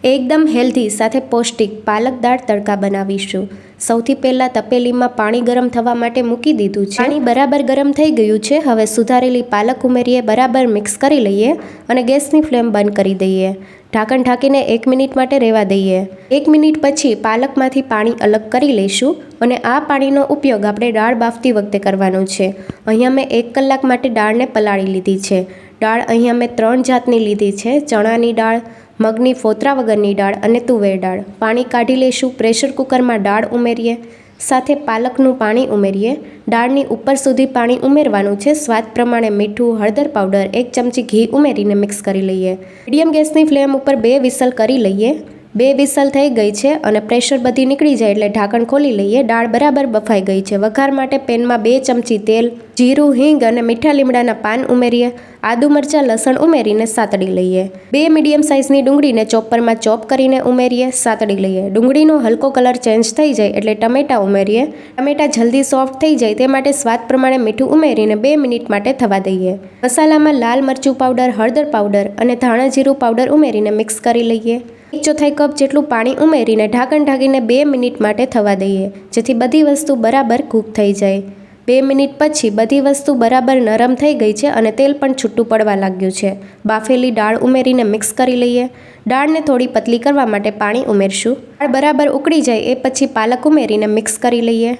એકદમ હેલ્ધી સાથે પૌષ્ટિક પાલક દાળ તડકા બનાવીશું। સૌથી પહેલાં તપેલીમાં પાણી ગરમ થવા માટે મૂકી દીધું છે। પાણી બરાબર ગરમ થઈ ગયું છે। હવે સુધારેલી પાલક ઉમેરીએ, બરાબર મિક્સ કરી લઈએ અને ગેસની ફ્લેમ બંધ કરી દઈએ। ઢાંકણ ઢાંકીને 1 મિનિટ માટે રહેવા દઈએ। 1 મિનિટ પછી પાલકમાંથી પાણી અલગ કરી લઈશું અને આ પાણીનો ઉપયોગ આપણે દાળ બાફતી વખતે કરવાનો છે। અહીંયા મેં 1 કલાક માટે દાળને પલાળી લીધી છે। દાળ અહીંયા મેં 3 જાતની લીધી છે: ચણાની દાળ, મગની ફોતરા વગરની દાળ અને તુવેર દાળ। પાણી કાઢી લઈશું। પ્રેશર કુકરમાં દાળ ઉમેરીએ, સાથે પાલકનું પાણી ઉમેરીએ। દાળની ઉપર સુધી પાણી ઉમેરવાનું છે। સ્વાદ પ્રમાણે મીઠું, હળદર પાવડર, 1 ચમચી ઘી ઉમેરીને મિક્સ કરી લઈએ। મીડિયમ ગેસની ફ્લેમ ઉપર 2 વિસલ કરી લઈએ। 2 વિસલ થઈ ગઈ છે અને પ્રેશર બધી નીકળી જાય એટલે ઢાંકણ ખોલી લઈએ। દાળ બરાબર બફાઈ ગઈ છે। વઘાર માટે પેનમાં 2 ચમચી તેલ, જીરું, હિંગ અને મીઠા લીમડાના પાન ઉમેરીએ। આદુ, મરચાં, લસણ ઉમેરીને સાતળી લઈએ। 2 મીડિયમ સાઇઝની ડુંગળીને ચોપરમાં ચોપ કરીને ઉમેરીએ, સાતળી લઈએ। ડુંગળીનો હલકો કલર ચેન્જ થઈ જાય એટલે ટમેટાં ઉમેરીએ। ટમેટાં જલ્દી સોફ્ટ થઈ જાય તે માટે સ્વાદ પ્રમાણે મીઠું ઉમેરીને 2 મિનિટ માટે થવા દઈએ। મસાલામાં લાલ મરચું પાવડર, હળદર પાવડર અને ધાણા જીરું પાવડર ઉમેરીને મિક્સ કરી લઈએ। 1/4 કપ જેટલું પાણી ઉમેરીને ઢાંકણ ઢાંકીને 2 મિનિટ માટે થવા દઈએ, જેથી બધી વસ્તુ બરાબર કૂક થઈ જાય। 2 મિનિટ પછી બધી વસ્તુ બરાબર નરમ થઈ ગઈ છે અને તેલ પણ છૂટું પડવા લાગ્યું છે। બાફેલી દાળ ઉમેરીને મિક્સ કરી લઈએ। દાળને થોડી પતલી કરવા માટે પાણી ઉમેરશું। દાળ બરાબર ઉકળી જાય એ પછી પાલક ઉમેરીને મિક્સ કરી લઈએ।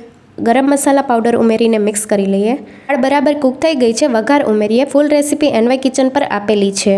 ગરમ મસાલા પાવડર ઉમેરીને મિક્સ કરી લઈએ। દાળ બરાબર કૂક થઈ ગઈ છે। વઘાર ઉમેરીએ। ફૂલ રેસીપી NY કિચન પર આપેલી છે।